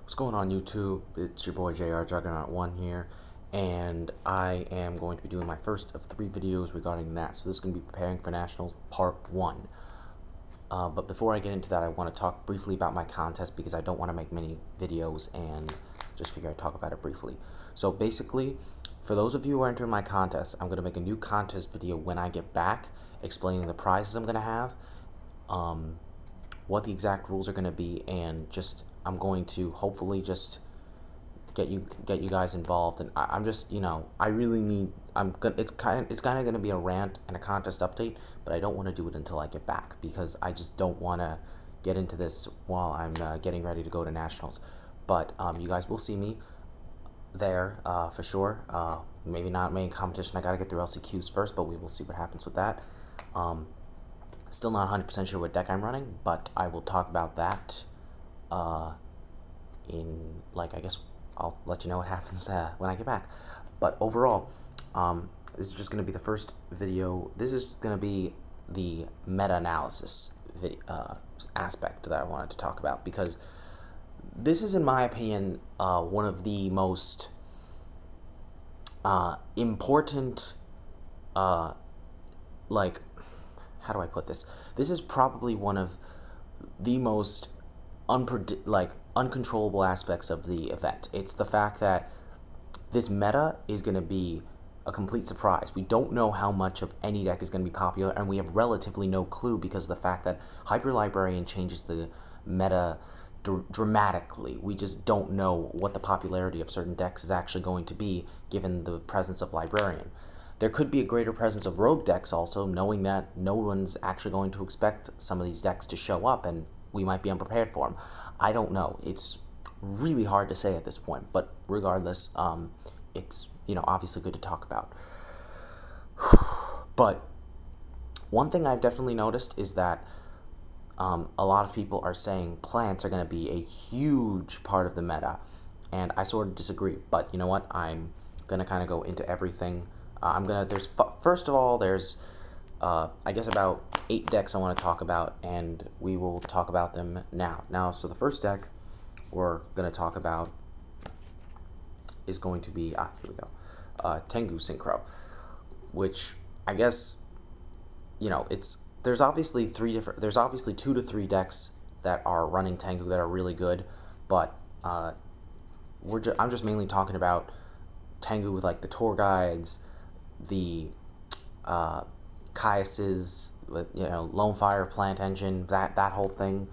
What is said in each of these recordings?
What's going on YouTube? It's your boy JR Juggernaut1 here, and I am going to be doing my first of 3 videos regarding that. So this is going to be preparing for Nationals Part 1. But before I get into that, I want to talk briefly about my contest because I don't want to make many videos and just figure I'd talk about it briefly. So basically, for those of you who are entering my contest, I'm going to make a new contest video when I get back, explaining the prizes I'm going to have, what the exact rules are going to be, and just I'm going to hopefully just get you guys involved. And I'm just, I really need, it's kind of going to be a rant and a contest update, but I don't want to do it until I get back because I just don't want to get into this while I'm getting ready to go to Nationals. But you guys will see me there for sure. Maybe not main competition. I got to get through LCQs first, but we will see what happens with that. Still not 100% sure what deck I'm running, but I will talk about that in, I guess I'll let you know what happens when I get back. But overall, this is just going to be the first video. This is going to be the meta-analysis aspect that I wanted to talk about, because this is, in my opinion, one of the most important, how do I put this? This is probably one of the most uncontrollable aspects of the event. It's the fact that this meta is going to be a complete surprise. We don't know how much of any deck is going to be popular, and we have relatively no clue because of the fact that Hyper Librarian changes the meta dramatically. We just don't know what the popularity of certain decks is actually going to be given the presence of Librarian. There could be a greater presence of rogue decks also, knowing that no one's actually going to expect some of these decks to show up, and we might be unprepared for them. I don't know. It's really hard to say at this point, but regardless, it's, obviously good to talk about. But one thing I've definitely noticed is that a lot of people are saying plants are going to be a huge part of the meta, and I sort of disagree. But you know what? I'm going to kind of go into everything. First of all, there's I guess about 8 decks I want to talk about, and we will talk about them now. So the first deck we're going to talk about is going to be, here we go, Tengu Synchro, which I guess, there's obviously 2 to 3 decks that are running Tengu that are really good, but I'm just mainly talking about Tengu with the tour guides, the Caius's, with Lone Fire, Plant Engine, that whole thing.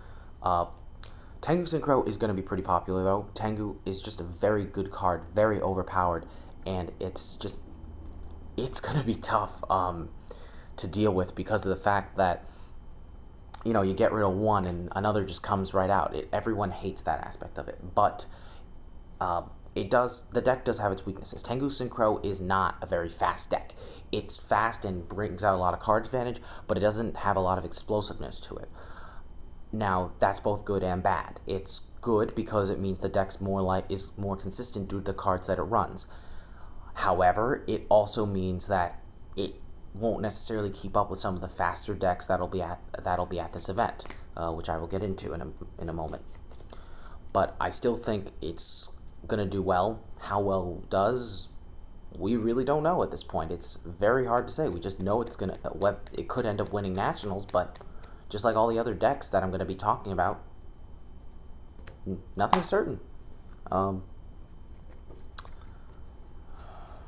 Tengu Synchro is going to be pretty popular though. Tengu is just a very good card, very overpowered, and it's going to be tough to deal with because of the fact that you get rid of one and another just comes right out. Everyone hates that aspect of it, but the deck does have its weaknesses. Tengu Synchro is not a very fast deck. It's fast and brings out a lot of card advantage, but it doesn't have a lot of explosiveness to it. Now, that's both good and bad. It's good because it means the deck's is more consistent due to the cards that it runs. However, it also means that it won't necessarily keep up with some of the faster decks that'll be at this event, which I will get into in a moment. But I still think it's gonna do well. How well it does, we really don't know at this point. It's very hard to say. We just know it could end up winning Nationals, but just like all the other decks that I'm going to be talking about, nothing's certain.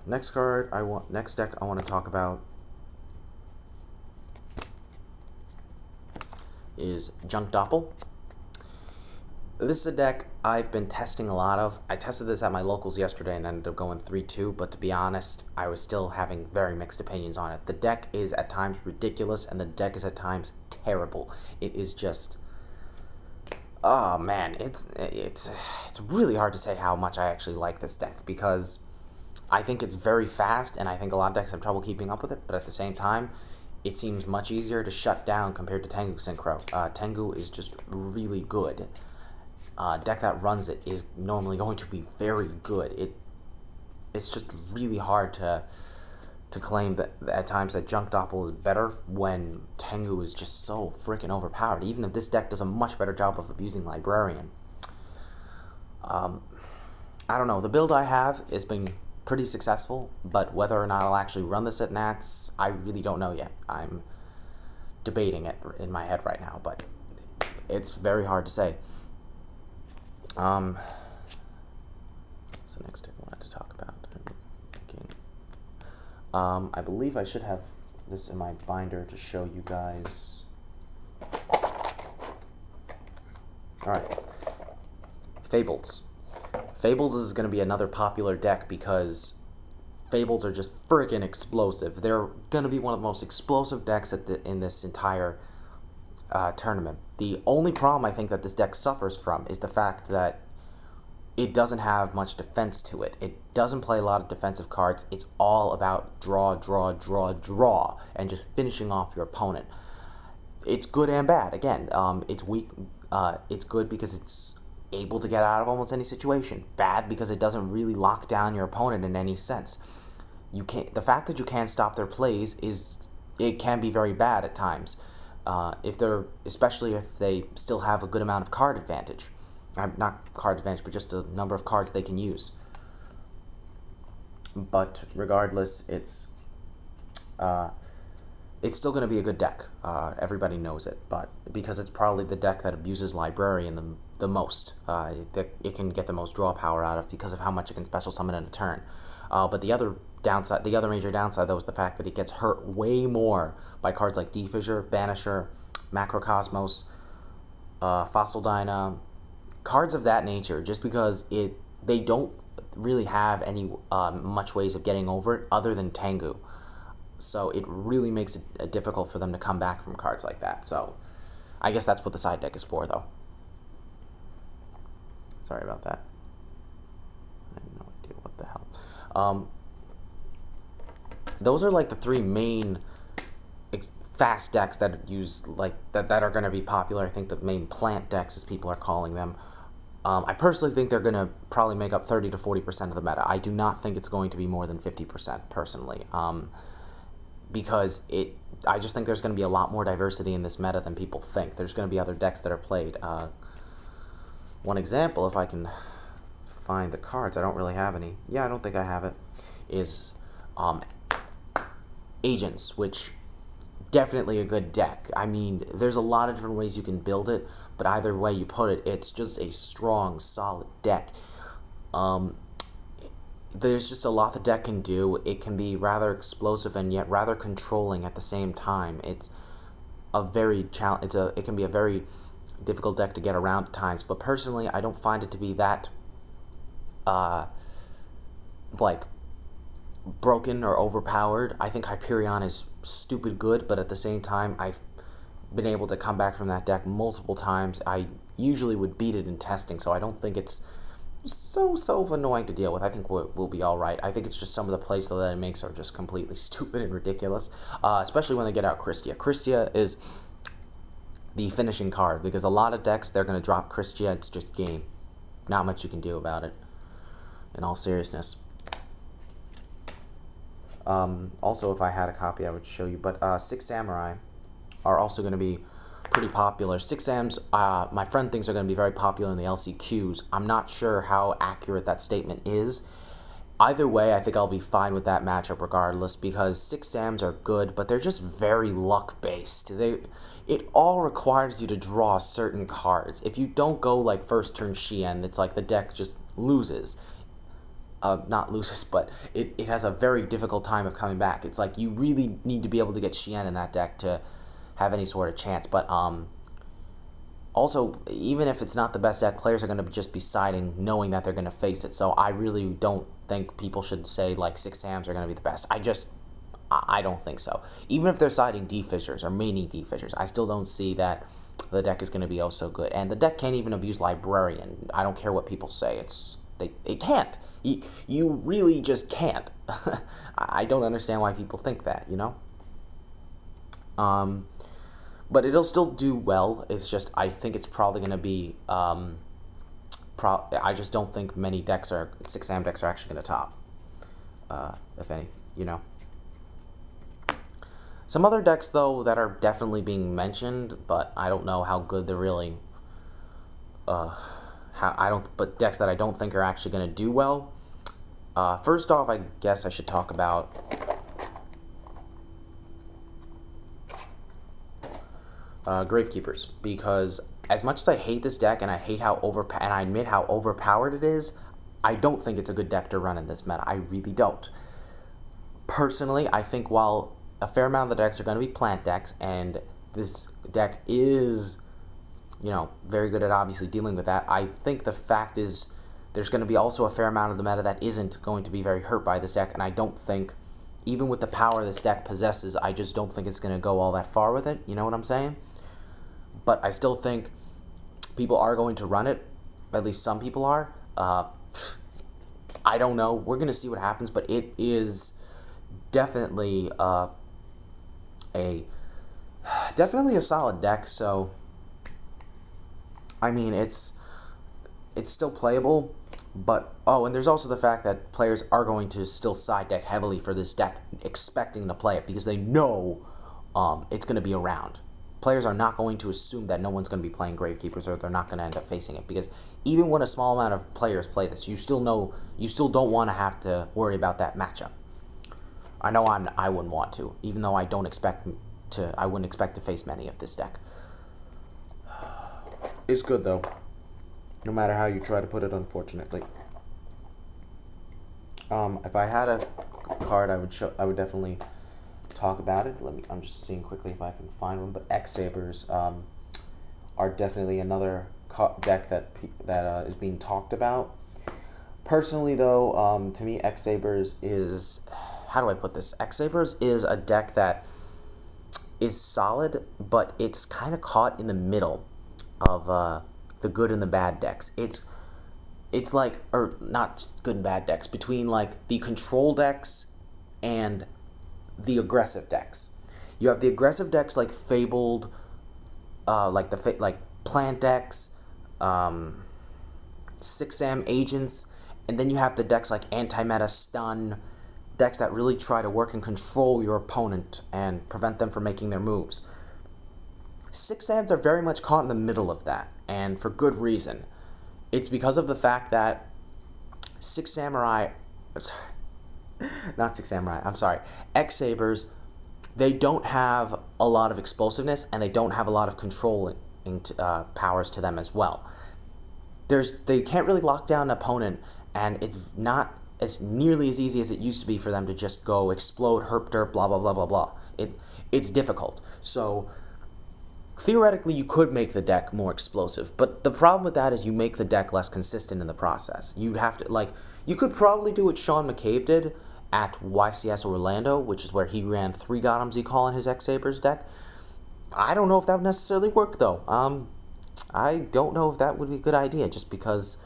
Next deck I want to talk about is Junk Doppel. This is a deck I've been testing a lot of. I tested this at my locals yesterday and ended up going 3-2, but to be honest, I was still having very mixed opinions on it. The deck is at times ridiculous, and the deck is at times terrible. It is just, oh man, it's really hard to say how much I actually like this deck, because I think it's very fast, and I think a lot of decks have trouble keeping up with it, but at the same time, it seems much easier to shut down compared to Tengu Synchro. Tengu is just really good. Deck that runs it is normally going to be very good. It's just really hard to claim that at times that Junk Doppel is better when Tengu is just so freaking overpowered, even if this deck does a much better job of abusing Librarian. Um, I don't know. The build I have has been pretty successful, but whether or not I'll actually run this at Nats, I really don't know yet. I'm debating it in my head right now, but it's very hard to say. So next thing I wanted to talk about. I believe I should have this in my binder to show you guys. Alright. Fables. Fables is going to be another popular deck because Fables are just freaking explosive. They're going to be one of the most explosive decks in this entire tournament. The only problem I think that this deck suffers from is the fact that it doesn't have much defense to it. It doesn't play a lot of defensive cards. It's all about draw, draw, draw, draw, and just finishing off your opponent. It's good and bad. Again, it's weak. It's good because it's able to get out of almost any situation. Bad because it doesn't really lock down your opponent in any sense. You can't. The fact that you can't stop their plays it can be very bad at times. Especially if they still have a good amount of card advantage. Not card advantage, but just the number of cards they can use. But regardless, it's still going to be a good deck. Everybody knows it, but because it's probably the deck that abuses Librarian the most, it can get the most draw power out of because of how much it can special summon in a turn. But the other major downside, though, is the fact that it gets hurt way more by cards like D-Fissure, Banisher, Macrocosmos, Fossil Dyna, cards of that nature, just because they don't really have any much ways of getting over it other than Tengu. So it really makes it difficult for them to come back from cards like that. So I guess that's what the side deck is for, though. Sorry about that. I have no idea what the hell. Those are like the three main fast decks that use that are going to be popular. I think the main plant decks, as people are calling them. I personally think they're going to probably make up 30 to 40% of the meta. I do not think it's going to be more than 50%, personally. Because I just think there's going to be a lot more diversity in this meta than people think. There's going to be other decks that are played. One example, if I can find the cards, I don't really have any. Yeah, I don't think I have it. Is Agents, which definitely a good deck. I mean, there's a lot of different ways you can build it, but either way you put it, it's just a strong, solid deck. There's just a lot the deck can do. It can be rather explosive and yet rather controlling at the same time. It's a very it can be a very difficult deck to get around at times, but personally I don't find it to be that broken or overpowered. I think Hyperion is stupid good, but at the same time I've been able to come back from that deck multiple times. I usually would beat it in testing, so I don't think it's so annoying to deal with. I think we'll be all right. I think it's just some of the plays that it makes are just completely stupid and ridiculous, especially when they get out Christia. Christia is the finishing card, because a lot of decks, they're going to drop Christia. It's just game. Not much you can do about it, in all seriousness. Also, if I had a copy, I would show you, but Six Samurai are also going to be pretty popular. Six Sams, my friend thinks are going to be very popular in the LCQs. I'm not sure how accurate that statement is. Either way, I think I'll be fine with that matchup regardless, because Six Sams are good, but they're just very luck-based. It all requires you to draw certain cards. If you don't go like first turn Shien, it's like the deck just loses. Not loses, but it has a very difficult time of coming back. It's like you really need to be able to get Shien in that deck to have any sort of chance. But also, even if it's not the best deck, players are going to just be siding knowing that they're going to face it. So I really don't think people should say like Six Sams are going to be the best. I don't think so. Even if they're siding D-Fissures or mini D-Fissures, I still don't see that the deck is going to be oh so good. And the deck can't even abuse Librarian. I don't care what people say. It can't. You really just can't. I don't understand why people think that, you know? But it'll still do well. It's just, I think it's probably going to be, I just don't think many decks Six Sam decks are actually going to top, if any, you know. Some other decks, though, that are definitely being mentioned, but I don't know how good they're really, but decks that I don't think are actually going to do well. First off, I guess I should talk about Gravekeepers, because as much as I hate this deck and I hate and I admit how overpowered it is, I don't think it's a good deck to run in this meta. I really don't. Personally, I think while a fair amount of the decks are going to be plant decks, and this deck is, very good at obviously dealing with that, I think the fact is there's going to be also a fair amount of the meta that isn't going to be very hurt by this deck, and I don't think, even with the power this deck possesses, I just don't think it's going to go all that far with it. You know what I'm saying? But I still think people are going to run it. At least some people are. I don't know. We're going to see what happens, but it is definitely definitely a solid deck. So, I mean, it's still playable, but and there's also the fact that players are going to still side deck heavily for this deck, expecting to play it because they know it's going to be around. Players are not going to assume that no one's going to be playing Gravekeepers, or they're not going to end up facing it, because even when a small amount of players play this, you still don't want to have to worry about that matchup. I know I wouldn't want to, even though I wouldn't expect to face many of this deck. It's good though, no matter how you try to put it, unfortunately. If I had a card, I would definitely talk about it. I'm just seeing quickly if I can find one, but X-Sabers are definitely another deck that is being talked about. Personally, though, to me, X-Sabers is, how do I put this? X-Sabers is a deck that is solid, but it's kind of caught in the middle of the good and the bad decks. It's like, or not good and bad decks, between like the control decks and the aggressive decks. You have the aggressive decks like Fabled, like Plant decks, 6-am Agents, and then you have the decks like Anti-Meta Stun, decks that really try to work and control your opponent and prevent them from making their moves. 6-ams are very much caught in the middle of that, and for good reason. It's because of the fact that X-Sabers, they don't have a lot of explosiveness, and they don't have a lot of controlling powers to them as well. They can't really lock down an opponent, and it's not as nearly as easy as it used to be for them to just go explode, herp derp, blah blah blah blah blah. It's difficult. So theoretically, you could make the deck more explosive, but the problem with that is you make the deck less consistent in the process. You'd have to, you could probably do what Sean McCabe did at YCS Orlando, which is where he ran 3 Gotham's Call in his X-Sabers deck. I don't know if that would necessarily work, though. I don't know if that would be a good idea, just because,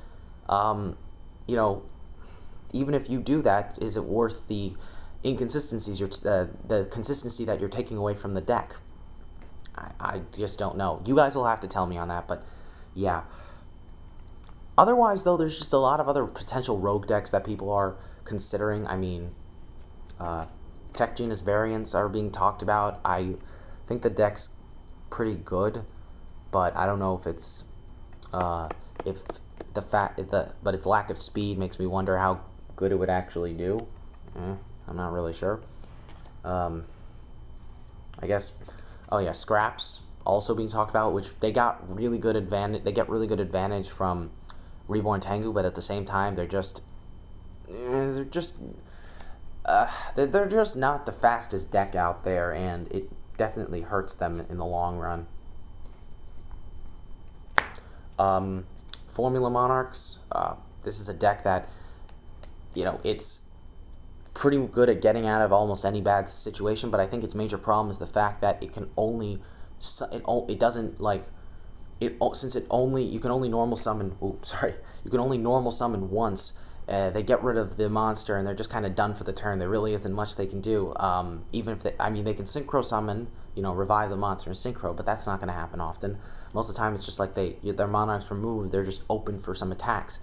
even if you do that, is it worth the inconsistencies, the consistency that you're taking away from the deck? I just don't know. You guys will have to tell me on that, but yeah. Otherwise, though, there's just a lot of other potential rogue decks that people are considering. I mean, Tech Genus variants are being talked about. I think the deck's pretty good, but I don't know if it's but its lack of speed makes me wonder how good it would actually do. I'm not really sure. I guess. Oh yeah, Scraps also being talked about, which they got really good advantage. They get really good advantage from Reborn Tengu, but at the same time, they're just not the fastest deck out there, and it definitely hurts them in the long run. Formula Monarchs. This is a deck that, it's pretty good at getting out of almost any bad situation, but I think its major problem is the fact that it can only you can only normal summon. You can only normal summon once. They get rid of the monster and they're just kind of done for the turn. There really isn't much they can do. Even if they can synchro summon, revive the monster and synchro, but that's not going to happen often. Most of the time, it's just like their monarchs removed. They're just open for some attacks,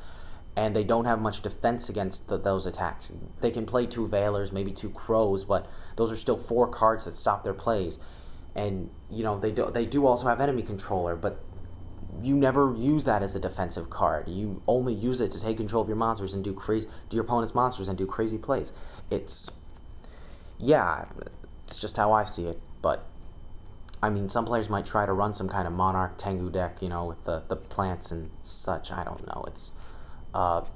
and they don't have much defense against those attacks. They can play 2 Veilers, maybe 2 Crows, but those are still 4 cards that stop their plays. And they do also have enemy controller, but you never use that as a defensive card. You only use it to take control of your monsters and do your opponent's monsters and do crazy plays. It's yeah, it's just how I see it. But I mean, some players might try to run some kind of Monarch Tengu deck, with the plants and such. I don't know.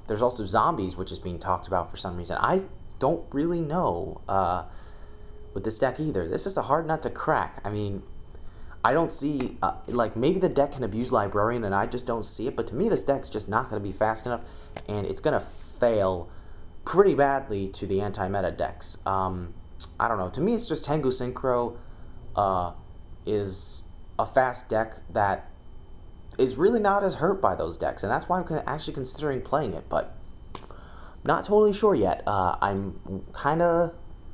There's also zombies, which is being talked about for some reason. I don't really know with this deck either. This is a hard nut to crack. I mean, I don't see, maybe the deck can abuse Librarian and I just don't see it, but to me this deck's just not going to be fast enough, and it's going to fail pretty badly to the anti-meta decks. I don't know. To me, it's just Tengu Synchro is a fast deck that is really not as hurt by those decks, and that's why I'm actually considering playing it, but not totally sure yet. I'm kind of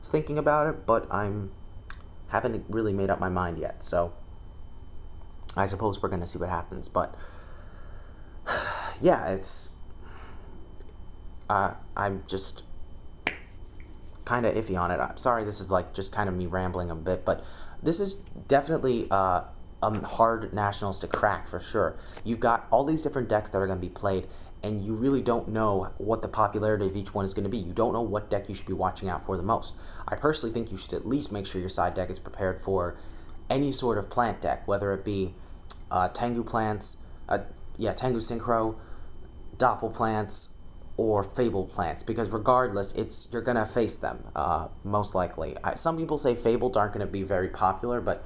thinking about it, but haven't really made up my mind yet, so I suppose we're going to see what happens. But yeah, I'm just kind of iffy on it. I'm sorry, this is just kind of me rambling a bit, but this is definitely hard nationals to crack for sure. You've got all these different decks that are going to be played, and you really don't know what the popularity of each one is going to be. You don't know what deck you should be watching out for the most. I personally think you should at least make sure your side deck is prepared for any sort of plant deck, whether it be Tengu plants, Tengu Synchro, Doppel plants, or Fable plants, because regardless, you're gonna face them most likely. Some people say Fabled aren't gonna be very popular, but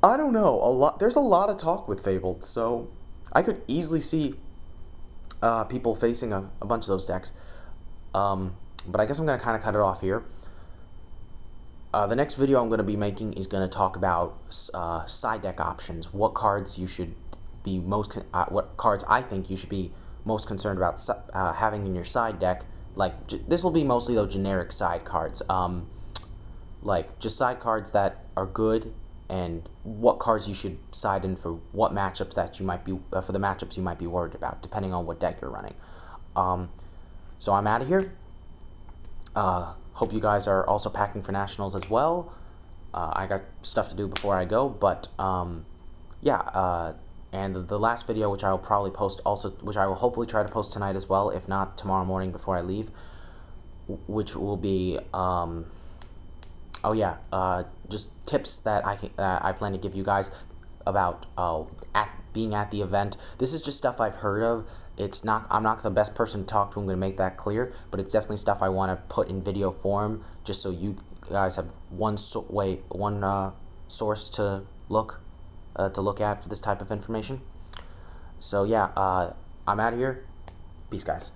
I don't know. There's a lot of talk with Fabled, so I could easily see people facing a bunch of those decks. But I guess I'm gonna kind of cut it off here. The next video I'm going to be making is going to talk about side deck options. What cards you should be what cards I think you should be most concerned about having in your side deck. This will be mostly those generic side cards. Just side cards that are good, and what cards you should side in for what matchups that you might be for the matchups you might be worried about, depending on what deck you're running. So I'm out of here. Hope you guys are also packing for nationals as well. I got stuff to do before I go, but and the last video, which I will probably post also, which I will hopefully try to post tonight as well, if not tomorrow morning before I leave, which will be just tips that I plan to give you guys about being at the event. This is just stuff I've heard of. I'm not the best person to talk to. I'm going to make that clear, but it's definitely stuff I want to put in video form, just so you guys have one source to look at for this type of information. So yeah, I'm out of here. Peace, guys.